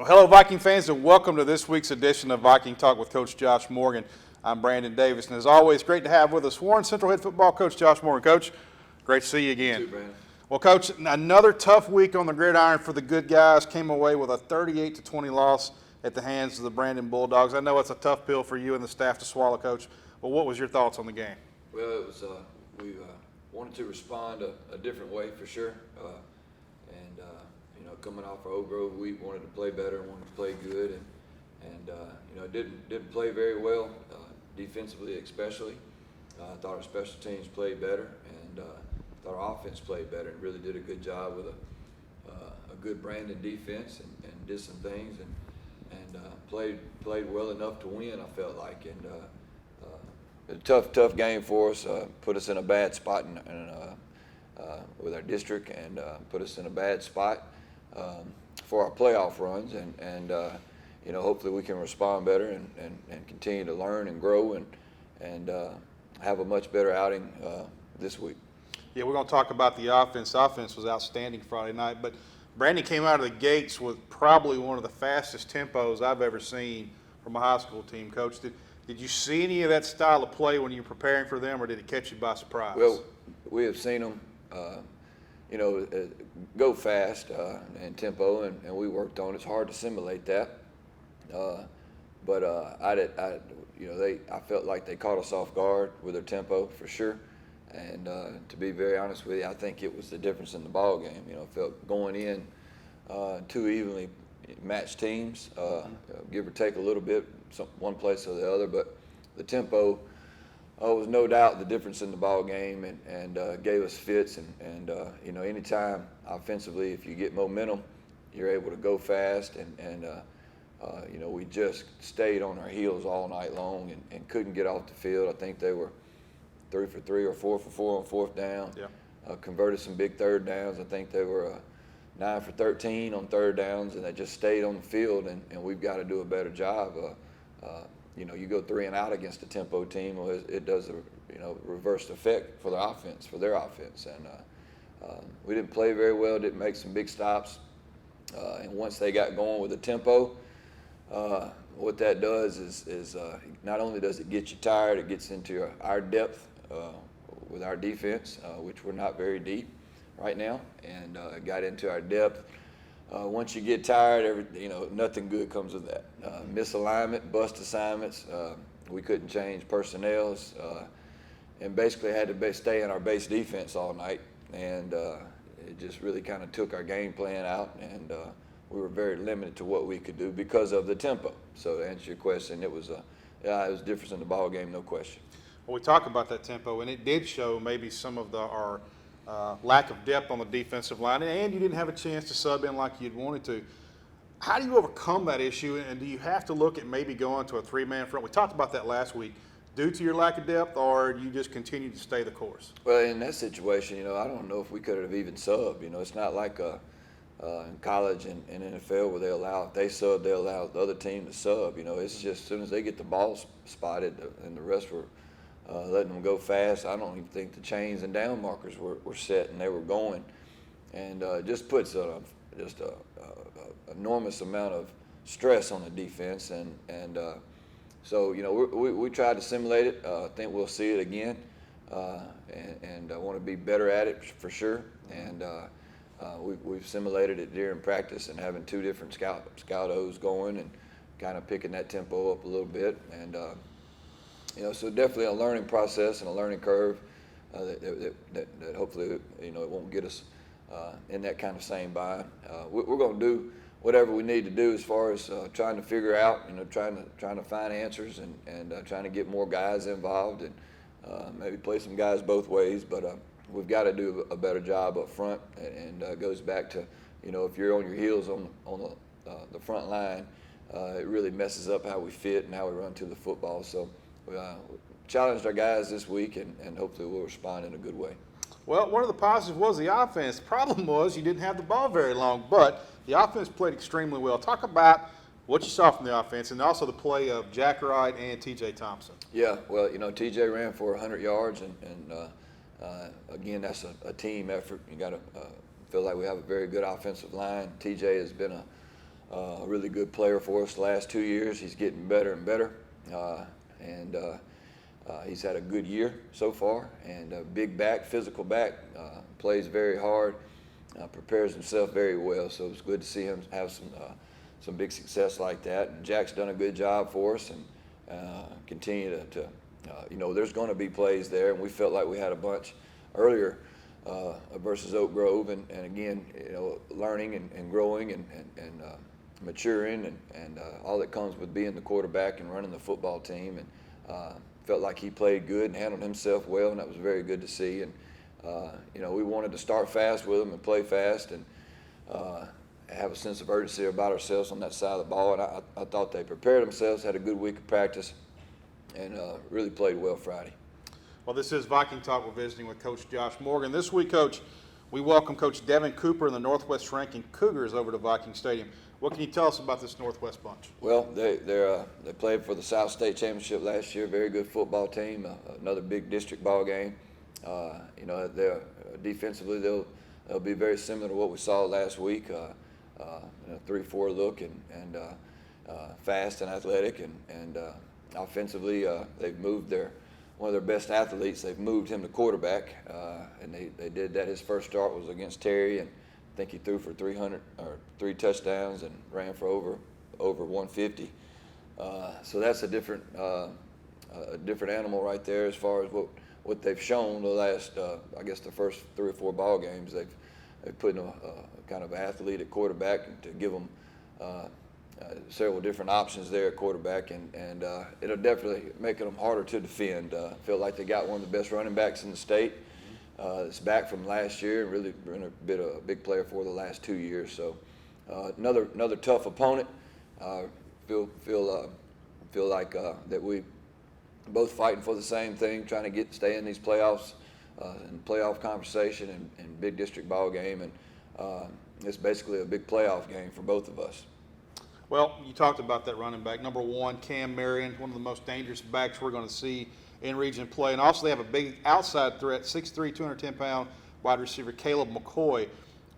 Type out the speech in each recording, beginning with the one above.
Well, hello, Viking fans, and welcome to this week's edition of Viking Talk with Coach Josh Morgan. I'm Brandon Davis, and as always, great to have with us Warren Central head football coach Josh Morgan. Coach, great to see you again. You too, Brandon. Well, Coach, another tough week on the gridiron for the good guys. Came away with a 38-20 loss at the hands of the Brandon Bulldogs. I know it's a tough pill for you and the staff to swallow, Coach. But what was your thoughts on the game? Well, it was we wanted to respond a different way for sure, coming off our Oak Grove week, wanted to play better, wanted to play good, and didn't play very well defensively, especially. I thought our special teams played better, and thought our offense played better, and really did a good job with a good Brandon defense, and did some things, and played well enough to win. I felt like, and a tough game for us. Put us in a bad spot with our district, and put us in a bad spot for our playoff runs, and hopefully we can respond better and continue to learn and grow and have a much better outing this week. Yeah, we're going to talk about the offense. The offense was outstanding Friday night, but Brandon came out of the gates with probably one of the fastest tempos I've ever seen from a high school team. Coach, did you see any of that style of play when you were preparing for them, or did it catch you by surprise? Well, we have seen them go fast and tempo, and we worked on it. It's hard to simulate that, but I felt like they caught us off guard with their tempo for sure. And to be very honest with you, I think it was the difference in the ball game. I felt going in two evenly matched teams, give or take a little bit, one place or the other, but the tempo was no doubt the difference in the ball game, and gave us fits. And anytime offensively, if you get momentum, you're able to go fast. And we just stayed on our heels all night long and couldn't get off the field. I think they were 3 for 3 or 4 for 4 on fourth down. Yeah. Converted some big third downs. I think they were 9 for 13 on third downs, and they just stayed on the field. And we've got to do a better job. You go 3 and out against a tempo team, well, it does a reverse effect for their offense. And we didn't play very well, didn't make some big stops. And once they got going with the tempo, what that does is not only does it get you tired, it gets into our depth with our defense, which we're not very deep right now, and got into our depth. Once you get tired, nothing good comes of that. Misalignment, bust assignments. We couldn't change personnels, and basically had to stay in our base defense all night. And it just really kind of took our game plan out, and we were very limited to what we could do because of the tempo. So to answer your question, it was a difference in the ball game, no question. Well, we talk about that tempo, and it did show maybe some of our lack of depth on the defensive line, and you didn't have a chance to sub in like you'd wanted to. How do you overcome that issue, and do you have to look at maybe going to a 3-man front? We talked about that last week. Due to your lack of depth, or do you just continue to stay the course? Well, in that situation, I don't know if we could have even subbed. It's not like in college and NFL where if they sub, they allow the other team to sub. It's just as soon as they get the ball spotted and the rest were letting them go fast, I don't even think the chains and down markers were set and they were going. And just puts just a enormous amount of stress on the defense. So, we tried to simulate it. I think we'll see it again, and I want to be better at it for sure. And we've simulated it during practice and having 2 different scout-O's going and kind of picking that tempo up a little bit. And, so definitely a learning process and a learning curve that hopefully, it won't get us in that kind of same bind. We're going to do whatever we need to do as far as trying to figure out, trying to find answers and trying to get more guys involved and maybe play some guys both ways. But we've got to do a better job up front, and goes back to, if you're on your heels on the front line, it really messes up how we fit and how we run to the football. So we challenged our guys this week, and hopefully we'll respond in a good way. Well, one of the positives was the offense. The problem was you didn't have the ball very long, but the offense played extremely well. Talk about what you saw from the offense and also the play of Jack Wright and T.J. Thompson. Yeah, well, T.J. ran for 100 yards, and again, that's a team effort. You got to feel like we have a very good offensive line. T.J. has been a really good player for us the last 2 years. He's getting better and better, and he's had a good year so far. And big back, physical back, plays very hard, prepares himself very well. So it's good to see him have some big success like that. And Jack's done a good job for us, and continue to there's going to be plays there, and we felt like we had a bunch earlier versus Oak Grove, and again, learning and growing and maturing and all that comes with being the quarterback and running the football team. And felt like he played good and handled himself well, and that was very good to see. And we wanted to start fast with him and play fast and have a sense of urgency about ourselves on that side of the ball. And I thought they prepared themselves, had a good week of practice, and really played well Friday. Well, this is Viking Talk. We're visiting with Coach Josh Morgan. This week, Coach, we welcome Coach Devin Cooper and the Northwest Rankin Cougars over to Viking Stadium. What can you tell us about this Northwest bunch? Well, they played for the South State Championship last year. Very good football team. Another big district ball game. They're defensively they'll be very similar to what we saw last week. 3-4 look and fast and athletic, and offensively they've moved one of their best athletes. They've moved him to quarterback, and they did that. His first start was against Terry, and I think he threw for 3 touchdowns and ran for over 150. So that's a different animal right there as far as what they've shown the last I guess the first 3 or 4 ball games. They've put in a kind of athlete at quarterback to give them several different options there at quarterback, and it'll definitely make them harder to defend. Feel like they got one of the best running backs in the state. It's back from last year and really been a big player for the last 2 years. So another tough opponent. Feel like that we both fighting for the same thing, trying to stay in these playoffs, and playoff conversation and big district ball game, and it's basically a big playoff game for both of us. Well, you talked about that running back. Number 1, Cam Marion, one of the most dangerous backs we're going to see in region play. And also they have a big outside threat, 6'3", 210-pound wide receiver, Caleb McCoy.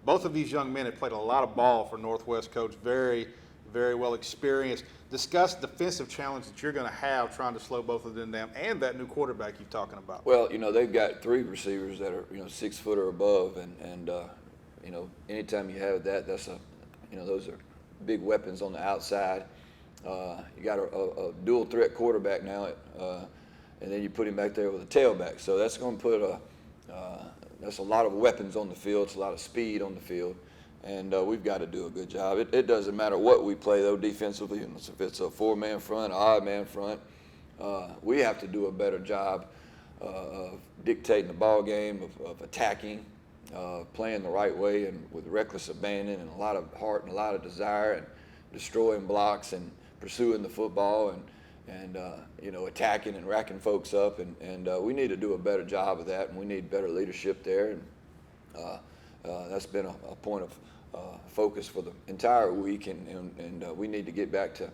Both of these young men have played a lot of ball for Northwest, Coach. Very, very well experienced. Discuss the defensive challenge that you're going to have trying to slow both of them down, and that new quarterback you're talking about. Well, they've got 3 receivers that are 6 foot or above, and anytime you have that, those are big weapons on the outside. You got a dual threat quarterback now, and then you put him back there with a tailback. So that's going to put that's a lot of weapons on the field. It's a lot of speed on the field, and we've got to do a good job. It doesn't matter what we play though defensively. If it's a 4-man front, an odd-man front, we have to do a better job of dictating the ball game, of attacking, playing the right way and with reckless abandon and a lot of heart and a lot of desire, and destroying blocks and pursuing the football and attacking and racking folks up, and we need to do a better job of that, and we need better leadership there, and that's been a point of focus for the entire week, and we need to get back to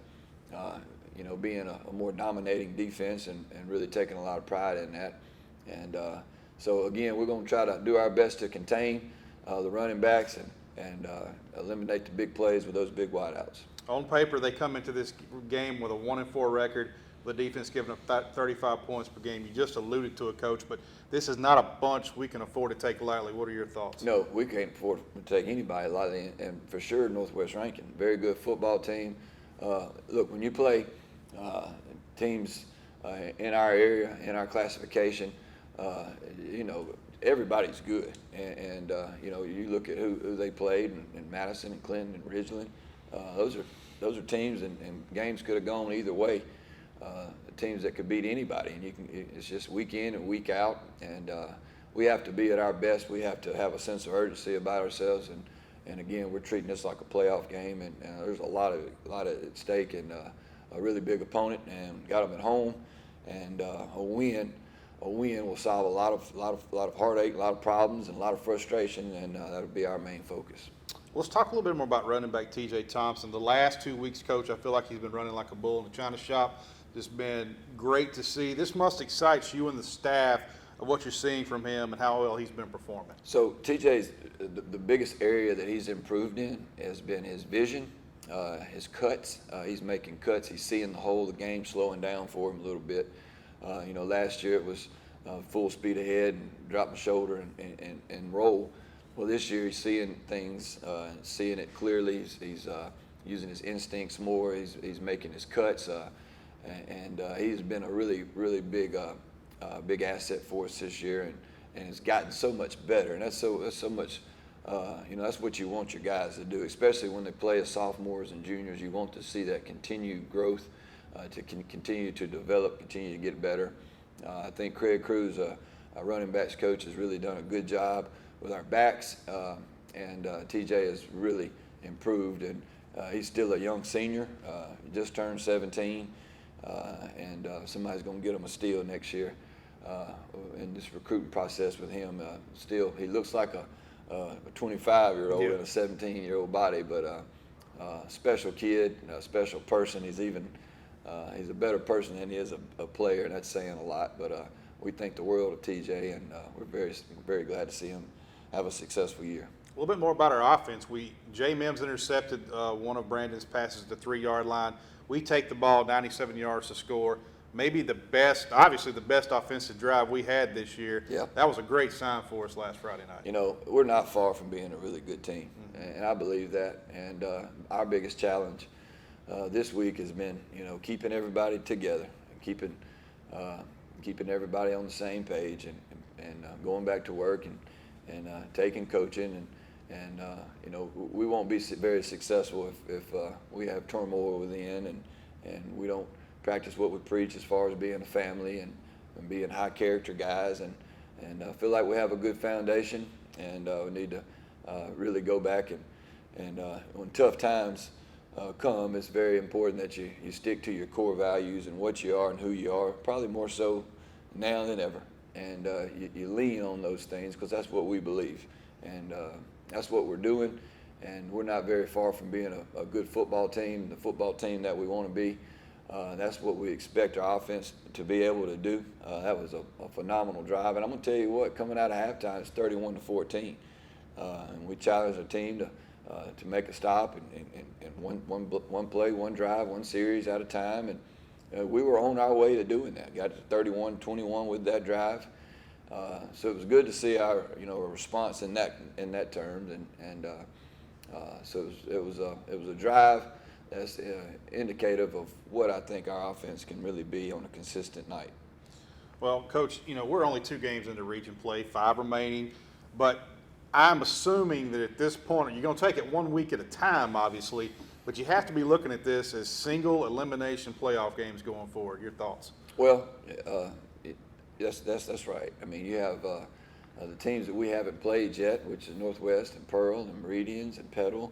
being a more dominating defense and really taking a lot of pride in that. And so again, we're going to try to do our best to contain the running backs and eliminate the big plays with those big wideouts. On paper, they come into this game with a 1-4 record, the defense giving up 35 points per game. You just alluded to it, Coach, but this is not a bunch we can afford to take lightly. What are your thoughts? No, we can't afford to take anybody lightly, and for sure Northwest Rankin, very good football team. Look, when you play teams in our area, in our classification, everybody's good, and you look at who they played in Madison and Clinton and Ridgeland. Those are teams, and games could have gone either way. Teams that could beat anybody, and it's just week in and week out, and we have to be at our best. We have to have a sense of urgency about ourselves, and again, we're treating this like a playoff game, and there's a lot at stake, and a really big opponent, and got them at home, and a win will solve a lot of heartache, a lot of problems, and a lot of frustration, and that'll be our main focus. Let's talk a little bit more about running back T.J. Thompson. The last 2 weeks, Coach, I feel like he's been running like a bull in the china shop. It's been great to see. This must excite you and the staff of what you're seeing from him and how well he's been performing. So T.J.'s the biggest area that he's improved in has been his vision, his cuts. He's making cuts. He's seeing the whole of the game slowing down for him a little bit. Last year it was full speed ahead and drop the shoulder and roll. Well, this year he's seeing things, seeing it clearly. He's using his instincts more. He's making his cuts, and he's been a really, really big asset for us this year, and has gotten so much better. And that's so much. That's what you want your guys to do, especially when they play as sophomores and juniors. You want to see that continued growth, to continue to develop, continue to get better. I think Craig Cruz, our running backs coach, has really done a good job with our backs, and TJ has really improved. And he's still a young senior, he just turned 17, and somebody's going to get him a steal next year in this recruiting process with him. Still, he looks like a 25-year-old in a 17-year-old body, but special kid, a special person. He's a better person than he is a player, and that's saying a lot. But we think the world of TJ, and we're very, very glad to see him have a successful year. A little bit more about our offense. Jay Mims intercepted one of Brandon's passes at the 3-yard line. We take the ball 97 yards to score. Maybe obviously the best offensive drive we had this year. Yeah. That was a great sign for us last Friday night. We're not far from being a really good team, and I believe that. And our biggest challenge this week has been, keeping everybody together, and keeping everybody on the same page, and going back to work and taking coaching, and we won't be very successful if we have turmoil within and we don't practice what we preach as far as being a family and being high character guys, and I feel like we have a good foundation, and we need to really go back and when tough times come, it's very important that you stick to your core values and what you are and who you are, probably more so now than ever, and you lean on those things because that's what we believe, and that's what we're doing, and we're not very far from being a good football team, the football team that we want to be. That's what we expect our offense to be able to do. That was a phenomenal drive, and I'm going to tell you what, coming out of halftime, it's 31-14, and we challenged our team to make a stop and one play, one drive, one series at a time, and we were on our way to doing that. Got to 31-21 with that drive, so it was good to see our response in that terms, and so it was a drive that's indicative of what I think our offense can really be on a consistent night. Well, Coach, we're only 2 games into region play, 5 remaining, but I'm assuming that at this point, you're going to take it 1 week at a time, obviously, but you have to be looking at this as single elimination playoff games going forward. Your thoughts? Well, that's right. I mean, you have the teams that we haven't played yet, which is Northwest and Pearl and Meridians and Petal.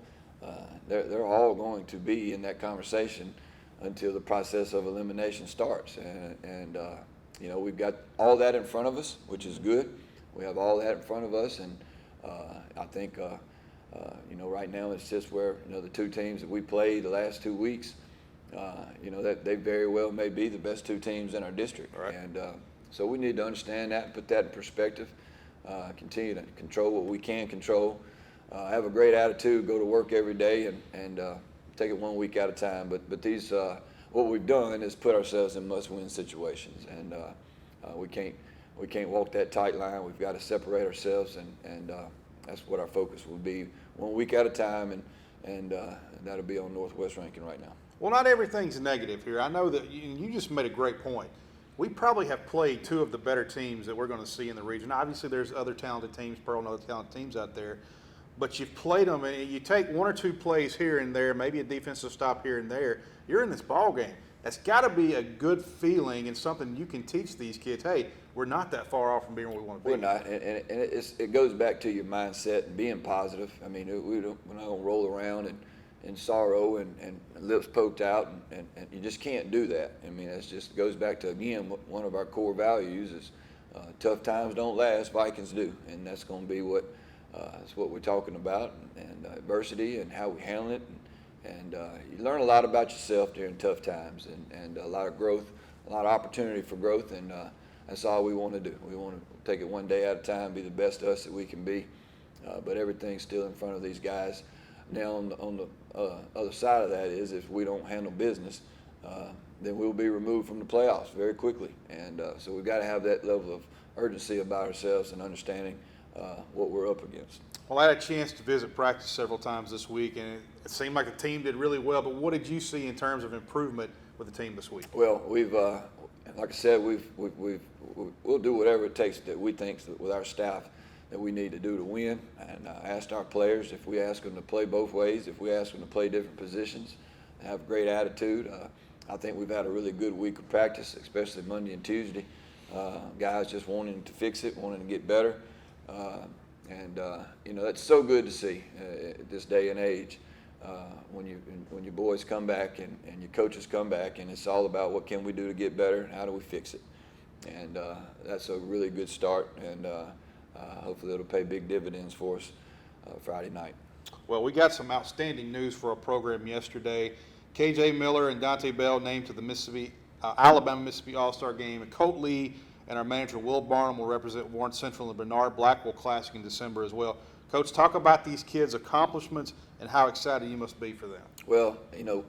They're all going to be in that conversation until the process of elimination starts, and we've got all that in front of us, which is good. We have all that in front of us, and I think right now it's just where the 2 teams that we played the last 2 weeks, that they very well may be the best 2 teams in our district, right. And so we need to understand that and put that in perspective. Continue to control what we can control. Have a great attitude, go to work every day, and take it 1 week at a time. But these, what we've done is put ourselves in must-win situations, and we can't walk that tight line. We've got to separate ourselves, and that's what our focus will be, 1 week at a time, and that'll be on Northwest Rankin right now. Well, not everything's negative here. I know that you just made a great point. We probably have played 2 of the better teams that we're going to see in the region. Obviously, there's other talented teams, Pearl and other talented teams out there. But you've played them, and you take 1 or 2 plays here and there, maybe a defensive stop here and there, you're in this ball game. That's got to be a good feeling and something you can teach these kids. Hey, we're not that far off from being where we want to be. We're not, and it goes back to your mindset and being positive. I mean, we're not going to roll around in sorrow and lips poked out, and you just can't do that. I mean, it just goes back to, again, one of our core values is tough times don't last, Vikings do, and that's going to be that's what we're talking about, and adversity and how we handle it, and you learn a lot about yourself during tough times, and a lot of growth, a lot of opportunity for growth, and that's all we want to do. We want to take it 1 day at a time, be the best us that we can be, but everything's still in front of these guys. Now on the other side of that is if we don't handle business, then we'll be removed from the playoffs very quickly. And so we've got to have that level of urgency about ourselves and understanding what we're up against. Well, I had a chance to visit practice several times this week, and it seemed like the team did really well. But what did you see in terms of improvement with the team this week? Well, we've, like I said, we'll do whatever it takes that we think with our staff that we need to do to win. And asked our players if we ask them to play both ways, if we ask them to play different positions, have great attitude. I think we've had a really good week of practice, especially Monday and Tuesday. Guys just wanting to fix it, wanting to get better. You know, that's so good to see at this day and age when your boys come back and your coaches come back, and it's all about what can we do to get better and how do we fix it. And that's a really good start, and hopefully it'll pay big dividends for us Friday night. Well, we got some outstanding news for our program yesterday. K.J. Miller and Dante Bell named to the Alabama-Mississippi All-Star Game. And Colt Lee and our manager, Will Barnum, will represent Warren Central and the Bernard Blackwell Classic in December as well. Coach, talk about these kids' accomplishments and how excited you must be for them. Well, you know,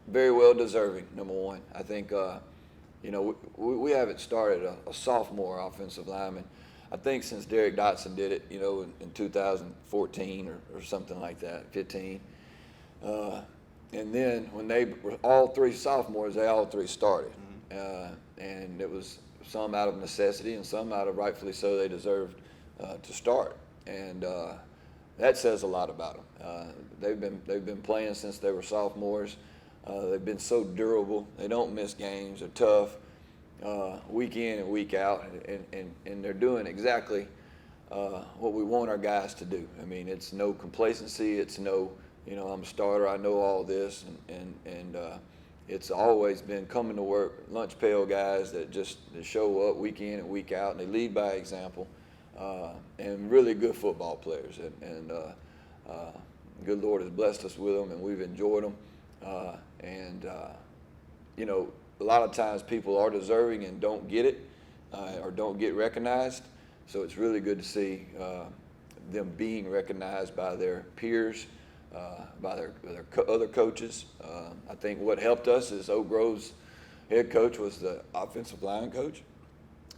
very well deserving, number one. I think, you know, we haven't started a sophomore offensive lineman, I think, since Derek Dotson did it, you know, in 2014 or something like that, 15. And then when they were all three sophomores, they all three started. And it was some out of necessity and some out of rightfully so they deserved to start. And that says a lot about them. They've been playing since they were sophomores. They've been so durable. They don't miss games. They're tough week in and week out, and they're doing exactly what we want our guys to do. I mean, it's no complacency. It's no, you know, I'm a starter, I know all this, and it's always been coming to work, lunch pail guys that just show up week in and week out, and they lead by example, and really good football players. And good Lord has blessed us with them, and we've enjoyed them. You know, a lot of times people are deserving and don't get it or don't get recognized, so it's really good to see them being recognized by their peers, by their other coaches. I think what helped us is Oak Grove's head coach was the offensive line coach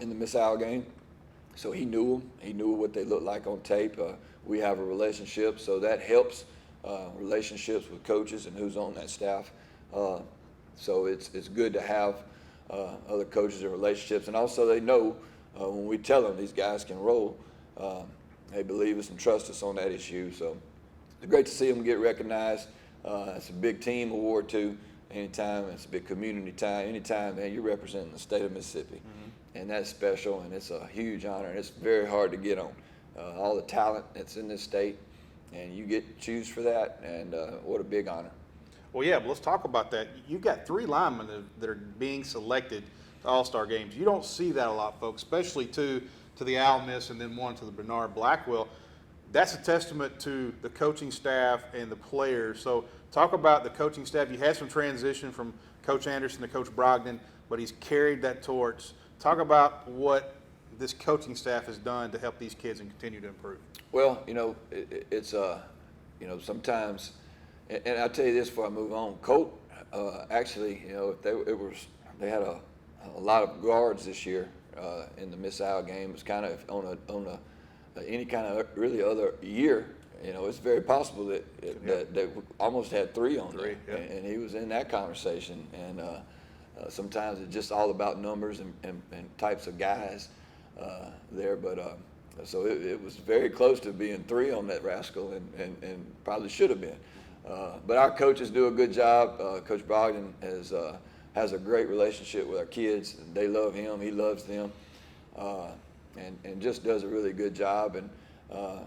in the Miss Al game, so he knew them. He knew what they looked like on tape. We have a relationship, so that helps relationships with coaches and who's on that staff. So it's good to have other coaches and relationships, and also they know when we tell them these guys can roll, they believe us and trust us on that issue. So it's great to see them get recognized. It's a big team award too. Anytime it's a big community time, anytime, man, you're representing the state of Mississippi, and that's special, and it's a huge honor, and it's very hard to get on. All the talent that's in this state, and you get to choose for that, and what a big honor. Well, yeah, but let's talk about that. You've got three linemen that are being selected to All-Star games. You don't see that a lot, folks, especially two to the Al Miss and then one to the Bernard Blackwell. That's a testament to the coaching staff and the players. So talk about the coaching staff. You had some transition from Coach Anderson to Coach Brogdon, but he's carried that torch. Talk about what this coaching staff has done to help these kids and continue to improve. Well, you know, it's you know, sometimes, and I'll tell you this before I move on. Colt, actually, you know, they had a lot of guards this year in the Miss Al game. It was kind of on any kind of really other year. You know, it's very possible that they almost had three on there, and he was in that conversation. And sometimes it's just all about numbers and types of guys there, but. So it was very close to being three on that rascal, and probably should have been. But our coaches do a good job. Coach Brogdon has a great relationship with our kids. They love him. He loves them, and just does a really good job. And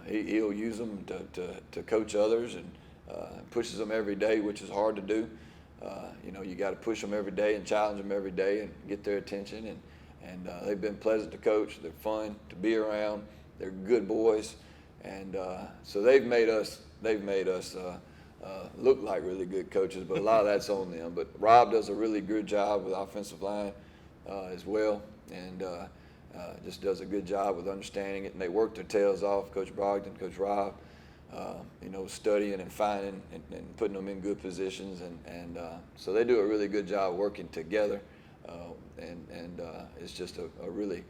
he'll use them to coach others, and pushes them every day, which is hard to do. You know, you got to push them every day and challenge them every day and get their attention. And they've been pleasant to coach. They're fun to be around. They're good boys, and so they've made us look like really good coaches. But a lot of that's on them. But Rob does a really good job with offensive line as well, and just does a good job with understanding it. And they work their tails off. Coach Brogdon, Coach Rob, studying and finding and putting them in good positions, and so they do a really good job working together, and it's just a really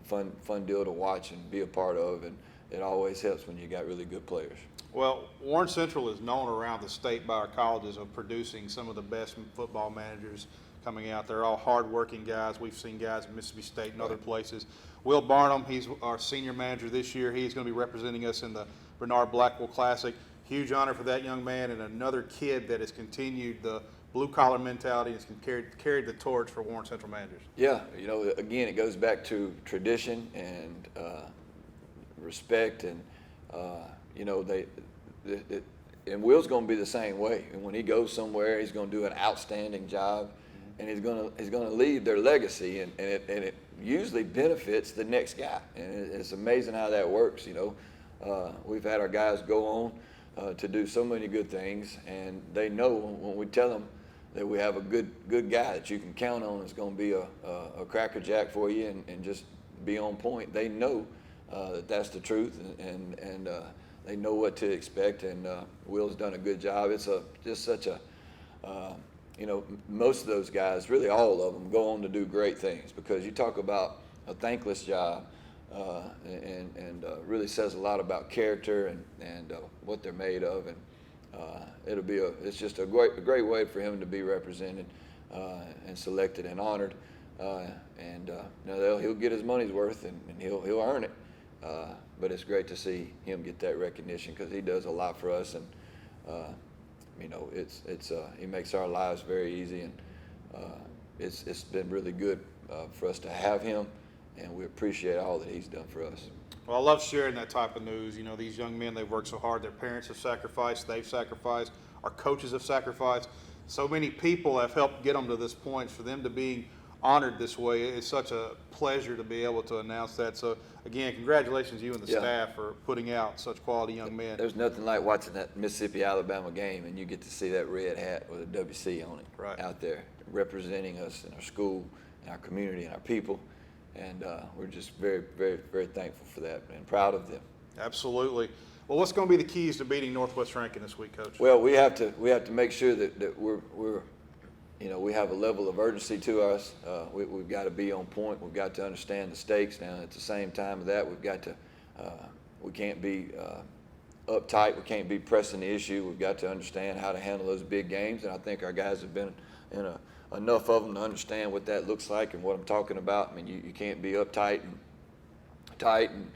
fun deal to watch and be a part of, and it always helps when you got really good players. Well, Warren Central is known around the state by our colleges of producing some of the best football managers coming out. They're all hard-working guys. We've seen guys at Mississippi State and other places. Will Barnum, he's our senior manager this year. He's going to be representing us in the Bernard Blackwell Classic. Huge honor for that young man, and another kid that has continued the blue-collar mentality and has carried the torch for Warren Central managers. Yeah, again, it goes back to tradition and respect, and and Will's going to be the same way. And when he goes somewhere, he's going to do an outstanding job, and he's going to leave their legacy, and it usually benefits the next guy. And it's amazing how that works. We've had our guys go on to do so many good things, and they know when we tell them that we have a good guy that you can count on is going to be a crackerjack for you and just be on point. They know that that's the truth, and they know what to expect, and Will's done a good job. It's just such a, most of those guys, really all of them, go on to do great things, because you talk about a thankless job, and really says a lot about character and what they're made of, and it's just a great way for him to be represented and selected and honored, and he'll get his money's worth, and he'll earn it. But it's great to see him get that recognition, because he does a lot for us, and he makes our lives very easy, and it's been really good for us to have him, and we appreciate all that he's done for us. Well, I love sharing that type of news. These young men, they've worked so hard. Their parents have sacrificed. They've sacrificed. Our coaches have sacrificed. So many people have helped get them to this point. For them to be honored this way, it's such a pleasure to be able to announce that. So, again, congratulations to you and the staff for putting out such quality young men. There's nothing like watching that Mississippi-Alabama game, and you get to see that red hat with a WC on it out there representing us and our school and our community and our people. And we're just very, very, very thankful for that and proud of them. Absolutely. Well, what's going to be the keys to beating Northwest Rankin this week, Coach? Well, we have to make sure that we have a level of urgency to us. We've got to be on point. We've got to understand the stakes. Now, at the same time of that, we've got to we can't be uptight. We can't be pressing the issue. We've got to understand how to handle those big games, and I think our guys have been in enough of them to understand what that looks like and what I'm talking about. I mean, you can't be uptight and tight, and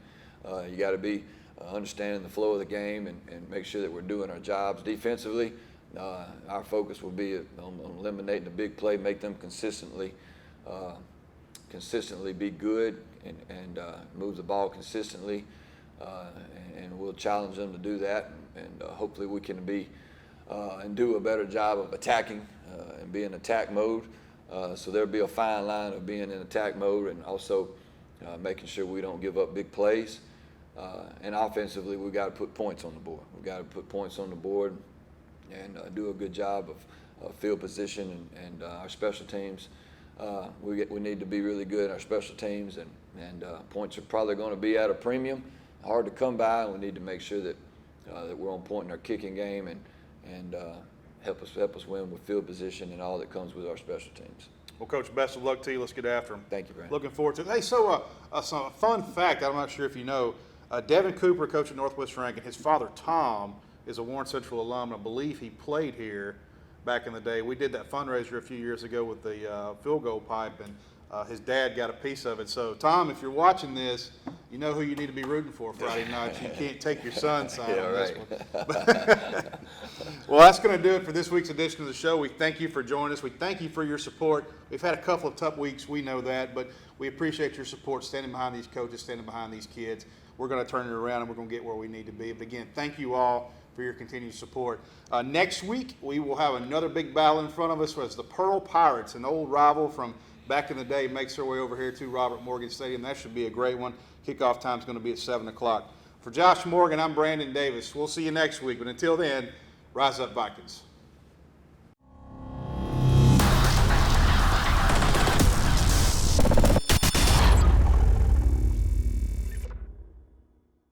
you got to be understanding the flow of the game and make sure that we're doing our jobs defensively. Our focus will be on eliminating the big play, make them consistently be good, and move the ball consistently, and we'll challenge them to do that, and hopefully we can be and do a better job of attacking and be in attack mode. So there'll be a fine line of being in attack mode and also making sure we don't give up big plays. And offensively, we've got to put points on the board. We've got to put points on the board and do a good job of field position and our special teams. We need to be really good in our special teams, and points are probably going to be at a premium, hard to come by, and we need to make sure that we're on point in our kicking game and help us win with field position and all that comes with our special teams. Well, Coach, best of luck to you. Let's get after them. Thank you, Brandon. Looking forward to it. Hey, so some fun fact, I'm not sure if you know, Devin Cooper, coach at Northwest Rankin, his father, Tom, is a Warren Central alum. I believe he played here back in the day. We did that fundraiser a few years ago with the field goal pipe, and his dad got a piece of it. So, Tom, if you're watching this, you know who you need to be rooting for Friday night. You can't take your son's side on this one. Well, that's going to do it for this week's edition of the show. We thank you for joining us. We thank you for your support. We've had a couple of tough weeks. We know that, but we appreciate your support, standing behind these coaches, standing behind these kids. We're going to turn it around, and we're going to get where we need to be. But, again, thank you all for your continued support. Next week, we will have another big battle in front of us. It's the Pearl Pirates, an old rival from back in the day, makes their way over here to Robert Morgan Stadium. That should be a great one. Kickoff time is going to be at 7 o'clock. For Josh Morgan, I'm Brandon Davis. We'll see you next week. But until then, rise up, Vikings.